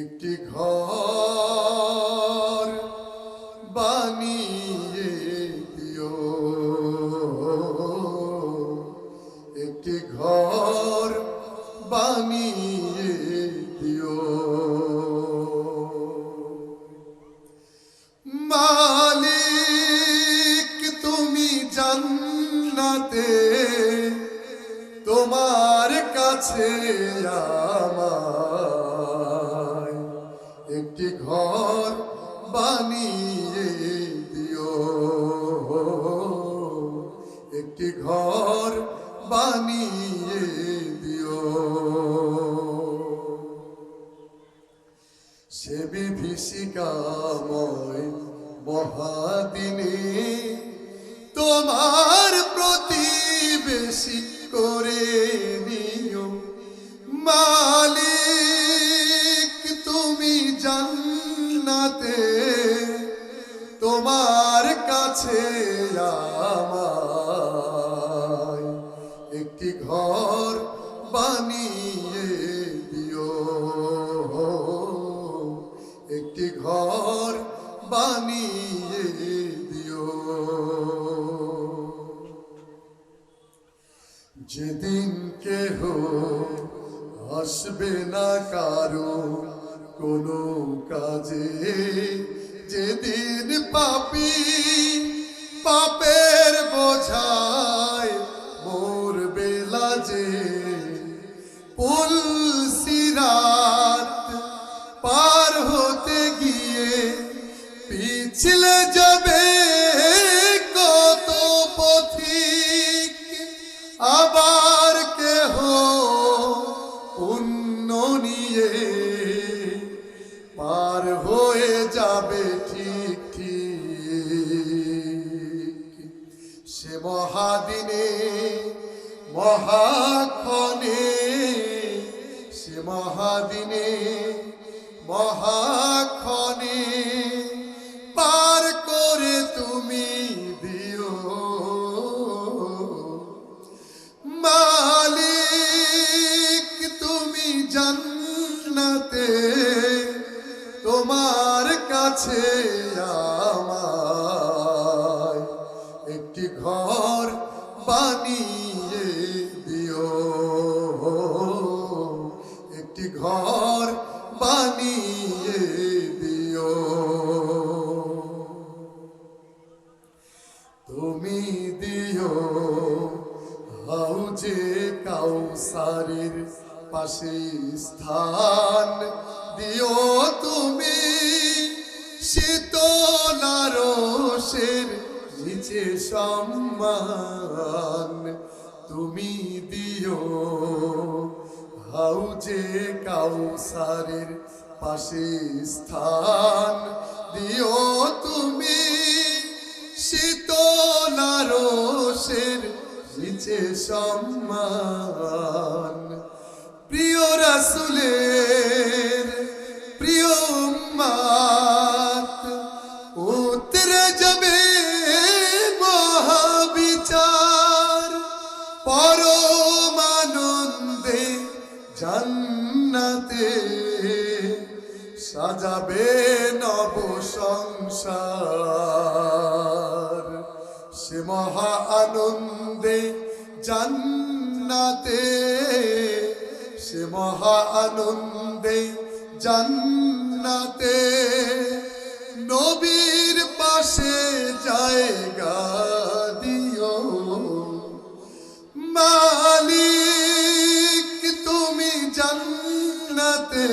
একটি ঘর বানিয়ে দিও, একটি ঘর বানিয়ে দিও। মালিক তুমি জান্নাতে, তোমার কাছে আমায় একটি ঘর বানিয়ে দিও, একটি ঘর বানিয়ে দিও। সে বিভীষিকাময় মহাদিনে তোমার প্রতিবেশী করে নিও। মালিক তুমি জান্নাতে, তোমার কাছে আমায় একটি ঘর বানিয়ে দিও, একটি ঘর বানিয়ে দিও। যেদিন কেহ আসবে না কারো কোনো কাজে, যেদিন পাপী পাপের বোঝায় মরবে লাজে, পুলসিরাত পার হতে গিয়ে পিছলে যাবে কত পথিক, আবার কেহ পুণ্য নিয়ে পার হয়ে যাবে ঠিক ঠিক। সে মহাদিনে মহাক্ষণে, সে মহাদিনে মহাক্ষণে পার করে তুমি দিও। মালিক তুমি জান্নাতে, তোমার কাছে আমায় একটি ঘর বানিয়ে দিও, একটি ঘর বানিয়ে দিও। তুমি দিও হাউজে কাউসারের পাশে স্থান, দিও তুমি শীতল আরশের নিচে সম্মান। তুমি দিও হাউজে কাউসারের পাশে স্থান, দিও তুমি শীতল আরশের নিচে সম্মান। প্রিয় রাসূলের প্রিয় উম্মত উতরে যাবে মহাবিচার, পরম আনন্দে জান্নাতে সাজাবে নব সংসার। সে মহা আনন্দে জান্নাতে, সে মহা আনন্দে জান্নাতে নবীর পাশে জায়গা দিও। মালিক তুমি জান্নাতে,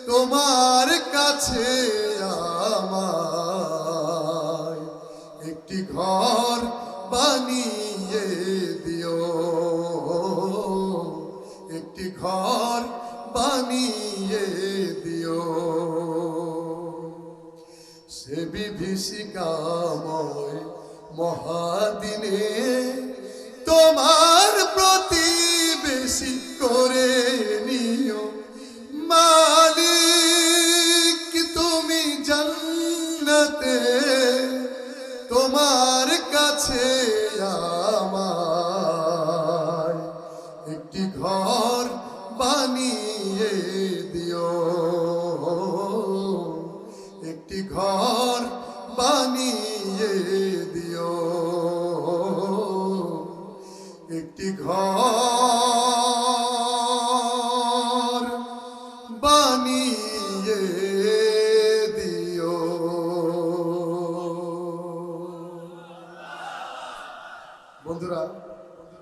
তোমার কাছে আমায় একটি ঘর বানিয়ে দিও, একটি ঘর বানিয়ে দিও। সে বিভীষিকাময় মহাদিনে তোমার প্রতিবেশী করে একটি ঘর বানিয়ে দিও একটি ঘর